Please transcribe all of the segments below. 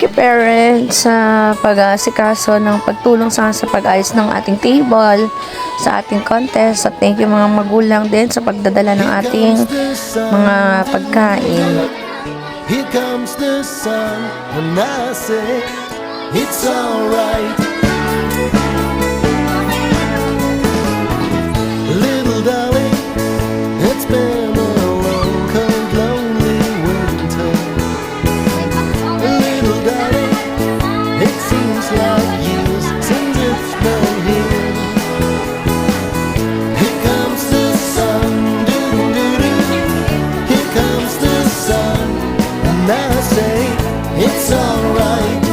you parents sa pag-aasikaso ng pagtulong sa pag-ayos ng ating table, sa ating contest. At thank you mga magulang din sa pagdadala ng ating mga pagkain. Here comes the sun, and I say it's alright. Little darling, it's been a long, cold, lonely winter. Little darling, it seems like years since it's been here. Here comes the sun, doo-doo-doo. Here comes the sun, and I say it's alright.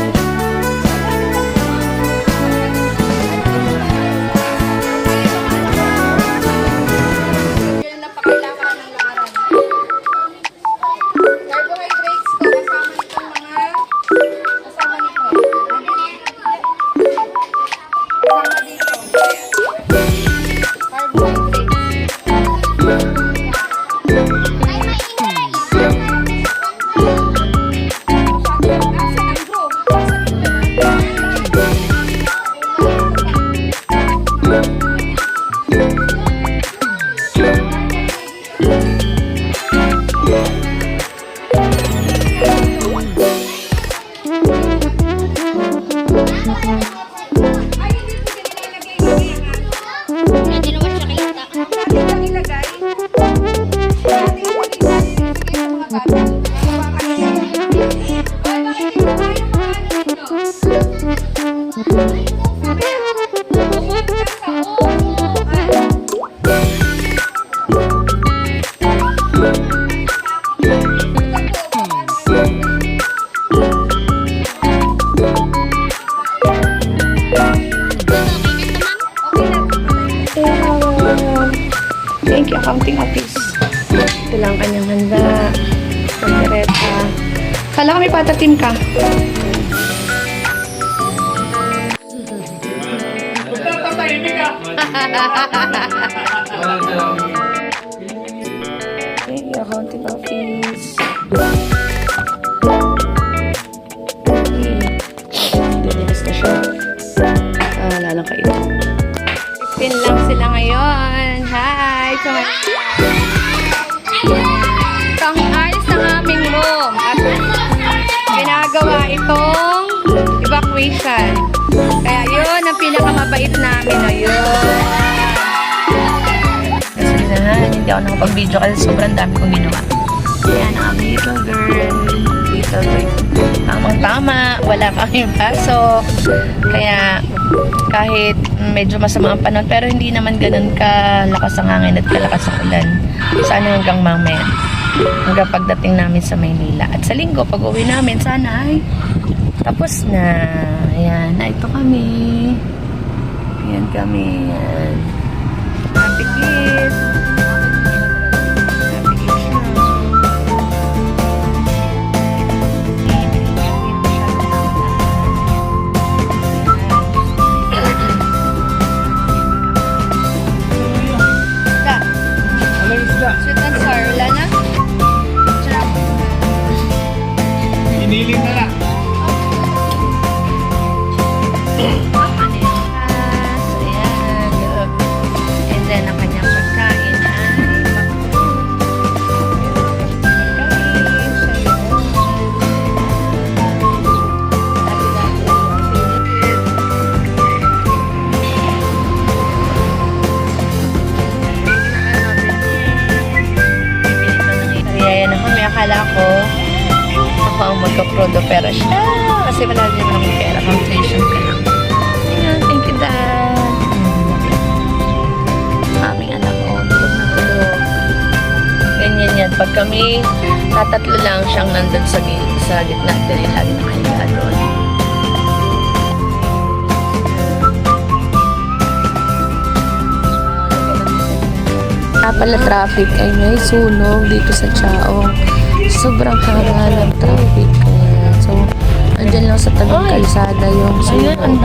Thank you, accounting office. Ito lang kanyang handa. Kaldereta. Kala kami patatim ka. Thank you, accounting office. Dinilis na siya. Wala lang kayo. 15 lang sila ngayon. Hi! So, ang ayos ng aming room. At ginagawa itong evacuation. Kaya yun ang pinakamabait namin na yun. Kasi nahan, hindi ako nakapag-video kasi sobrang dami kong ginawa. Ayan ang aming little girl. Little girl. Tamang-tama. Wala kami pasok. Kaya kahit medyo masama ang panahon, pero hindi naman ganun kalakas ang hangin at kalakas ang ulan. Sana hanggang mamaya, hanggang pagdating namin sa Maynila. At sa linggo, pag uwi namin, sana ay tapos na. Ayan, na ito kami. Ayan kami. Ayan. Happy kids. Happy kids na. Sweet and sour, wala na? Iniling na lang. And then, ang kanyang pagkain ay akala ko ako ang magka-prodo pero siya kasi wala din naman akong pera, foundation ka lang. Ayan, thank you dad. Aming anak ko, tulog na tulog. Ganyan yan, pag kami tatatlo lang siyang nandun sa gitna, din yung lagi nakahiga doon. Pala traffic ay may sunog dito sa Chaong. Sobrang haba ng traffic. So, andyan lang sa tabing kalsada yung sunog. Ayan,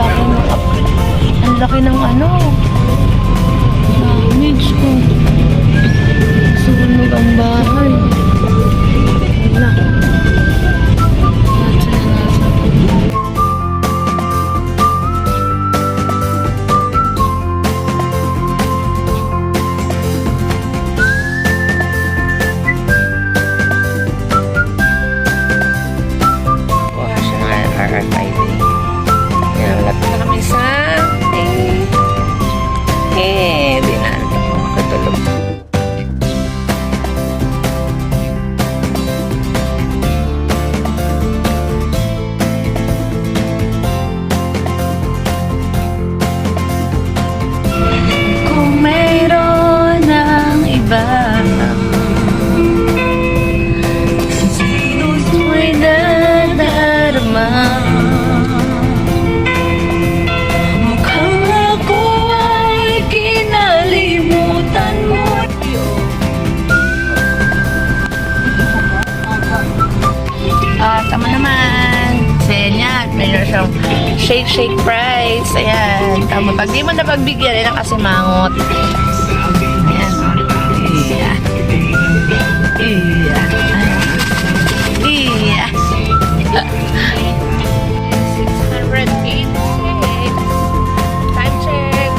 ang laki ng ano. Damage ko. Sunog ang bahay. Wala. siyang shake fries. Ayan. Tama. Pag di mo na pagbigyan, ay nakasimangot. Ayan. Iya. Iya. Iya. 686. Time check.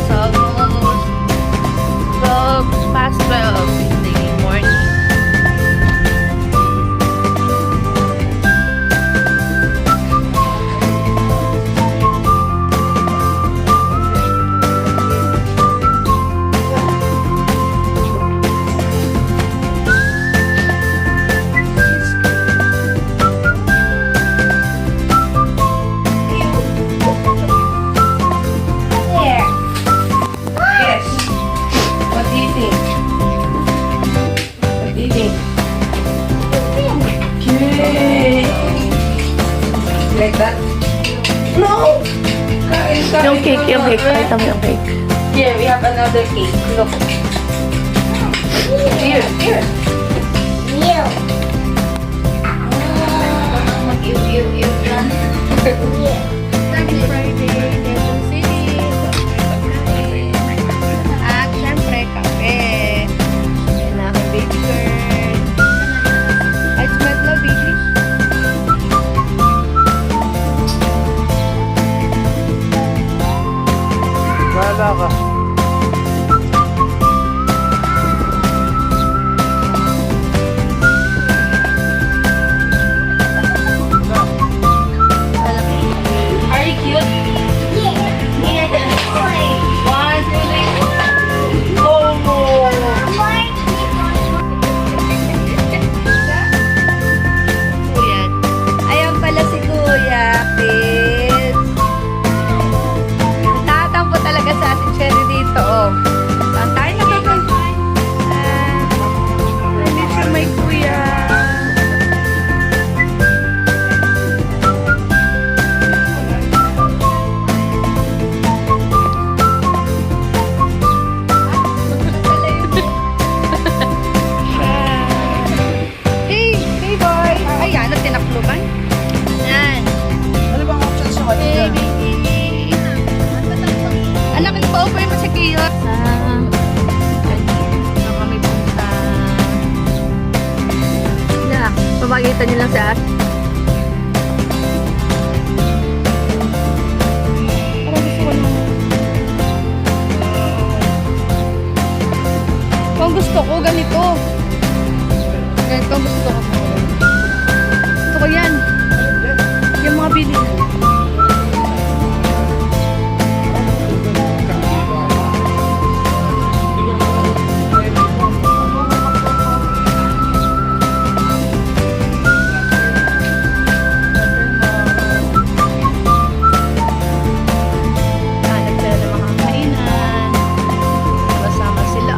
So, past 12 in the morning. Yes. What do you think? What do you think? Okay. Like that? No! Yung cake. Pakita mo yung cake. Here, we have another cake. Look. Here. Happy Friday, Quezon City. At syempre, kape. Yan ang aking baby girl. I smell love, baby. Wala ka. Are you cute? Yeah. One, two, three. Oh! Kuya. Ayan pala si Kuya, kids. Natatampo talaga sa ating cherry dito, oh. Saan tayo nakakay? Nandito siya may Kuya. Hey boy! Ayan, at tinakluban. Yan. Ano bang option sa kanya? Baby. Anak, nagpa-offer mo sa Kiyo. Sa kami punta. Na, pamagita niyo lang sa at. Parang gusto ko na. Kung gusto ko, ganito. Ganito ang gusto ko. Gusto ko yan. Yung mga bili. Hanap sila ng mga kainan. Kasama sila.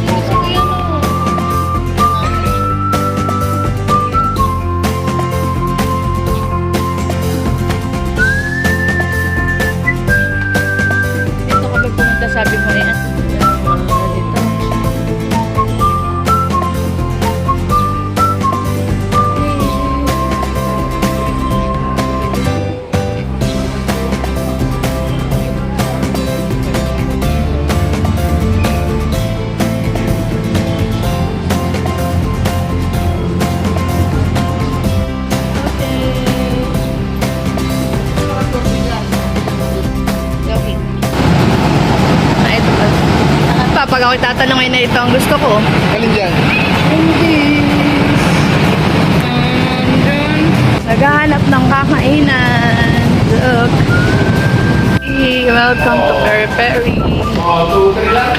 Gusto ko yan, oh. Dito kami pumunta, sabi mo yan. Dito. Okay. Ito pa. Pag ako tatanungin na ito ang gusto ko. Alin dyan? Naghahanap ng kakainan. Look. Hey, welcome to Peri Peri. 2, 3 lang.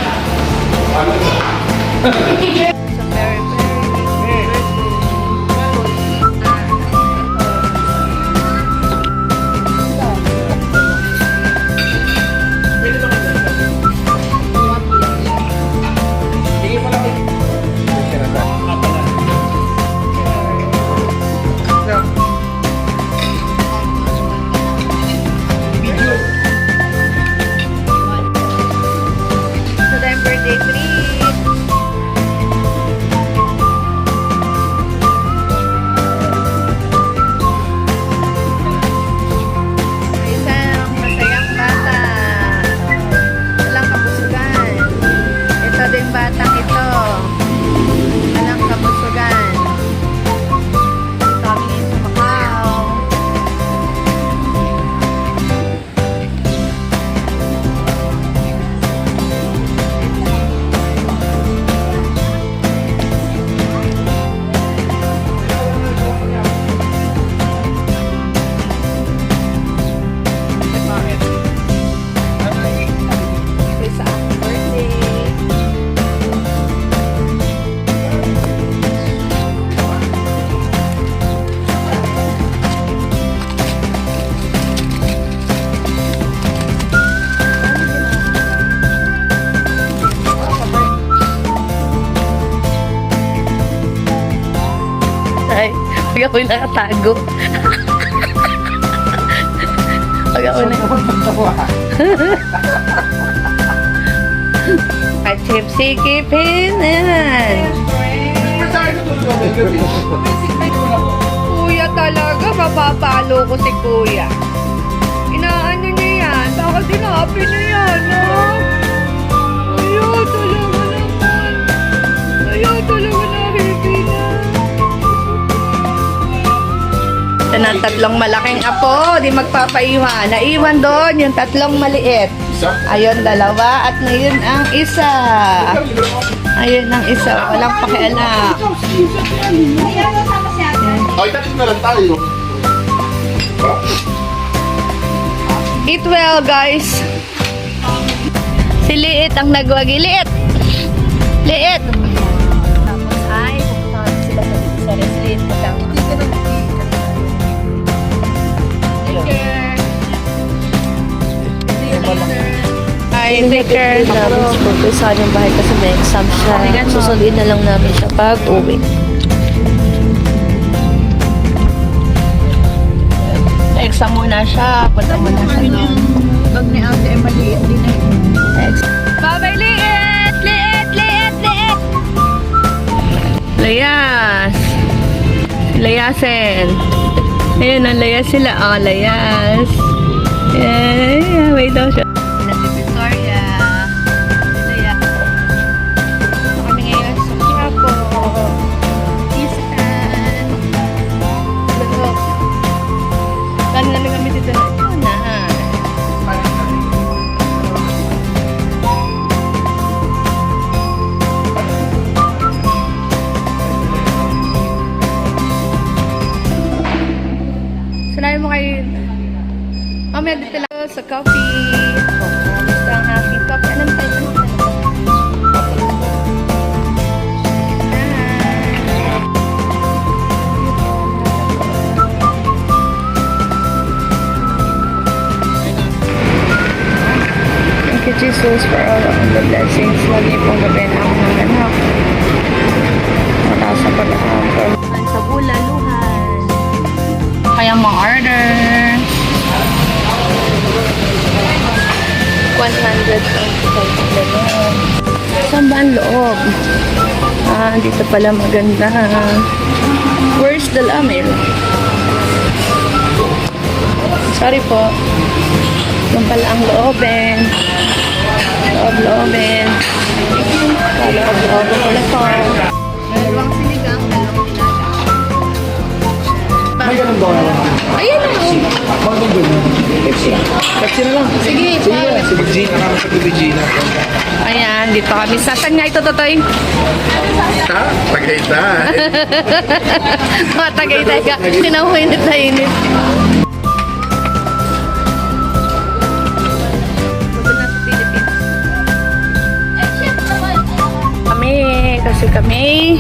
Sa Peri Peri. Pag ako'y nakatago. Pag ako'y At Chipsy Kipin. Ayan. Kuya talaga, mapapalo ko si Kuya. Inaano niya yan. Bakit dinapi niya yan, no? Ayaw talaga naman. Ayaw talaga na happy na. Ito na tatlong malaking apo. Di magpapaiwan. Naiwan doon yung tatlong maliit. Ayun, dalawa. At ngayon ang isa. Ayun ang isa. Walang pakialam. Ay, tapos na lang tayo. Eat well, guys. Si Liit ang nagwagi. Liit! Liit! Tapos ay, pupunta sila sa Liit. Ay, take care. Namin siguro sa kanyang bahay kasi may exam siya. Susundin na lang namin siya pag uwi. Exam muna siya. Punta muna siya doon. Pag ni ate ay maliit din eh. Bye-bye, Liit! Liit! Liit! Liit! Layas! Layasin! Ayun, ang layas sila. Oh, layas! Yay! Wait daw siya. Sila si Victoria. Layas. Ito kami ngayon sa Quiapo. Iskan. Look. Saan na kami dito na? Ito na. Sanayin mo kayo. Mamaya dito lang sa coffee. Gusto ang aking coffee. Anong tayo? Thank you, Jesus, for all of the blessings. Lagi pong gabi na ako ng anak. Wala sa pag-aakal. Sa bulaluhan. Kaya ma-order. 125. Saan ba ang loob? Ah, dito pala maganda. Where's the lamel? Sorry po. Yan pala ang loobin. Loob-loobin. Loob-loobin pala po. Dalawang sinigang, dalawang nilaga. May ganun ba ako? Ayan na. Bakit ganun? Taxi na lang. Sige, Sige, si Virginia. Nakama sa Virginia. ayan, dito kami. Saan nga ito, Totoy? Ha? Tagaytay. Mga Tagaytay ka. Sinahuinit na init. Kasi kami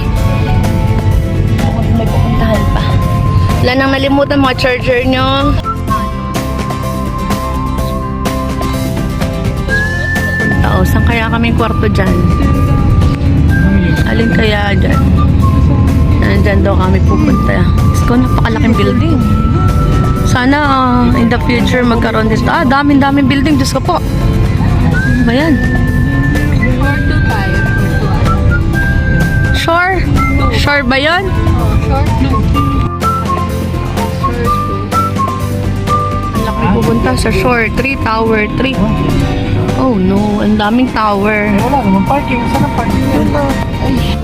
may pupuntahan pa. Wala nang nalimutan mga charger nyo. Saan kaya kami kwarto dyan? Alin kaya dyan? Nandyan daw kami pupunta. Ko, napakalaking building. Sana in the future magkaroon dito. Daming building. Diyos ko po. Ano ba yan? Shore? Shore ba yun? Ang laki pupunta sa shore. 3 tower. 3. Oh no, ang daming tower. Wala naman parking. Saan ang parking yun? Ay.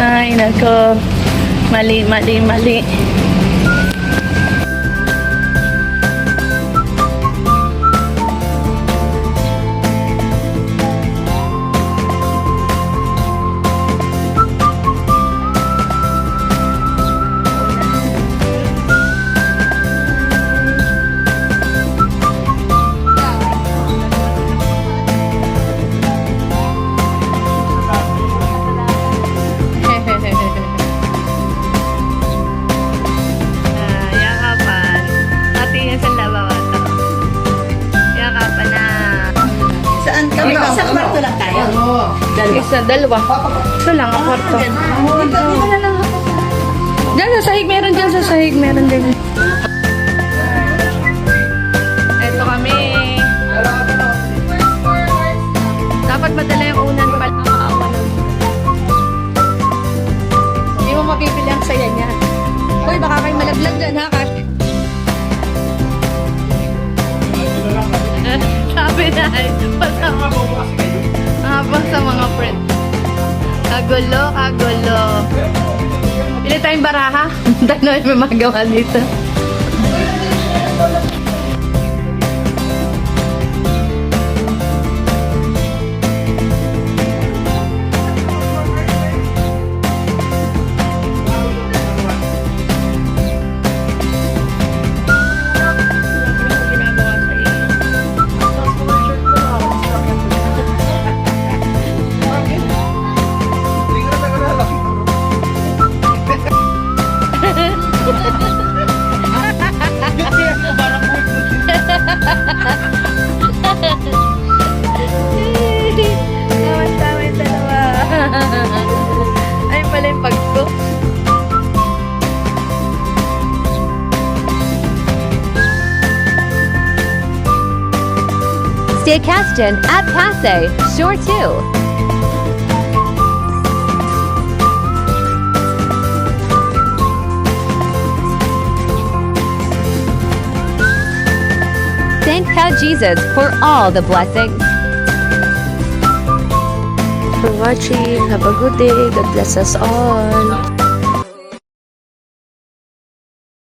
Ay, nako. Mali. Isang kwarto lang tayo. Isa, dalawa. Ito lang, ang kwarto. Diyan sa sahig, meron dyan sa sahig, meron din. Ito kami. Dapat madala yung unan pa. Hindi mo mapipili ang saya niya. Uy, baka kayo malaglag dyan, ha, Kash? Sabi na, habang sa mga friend. Kagulo, kagulo. Pili tayong baraha. Tanong may magawa dito. Tama-tama yung dalawa. Ay pala yung pag ko. Staycation at Pasay, Shore 2. Thank God Jesus for all the blessings. For watching. Have a good day. God bless us all.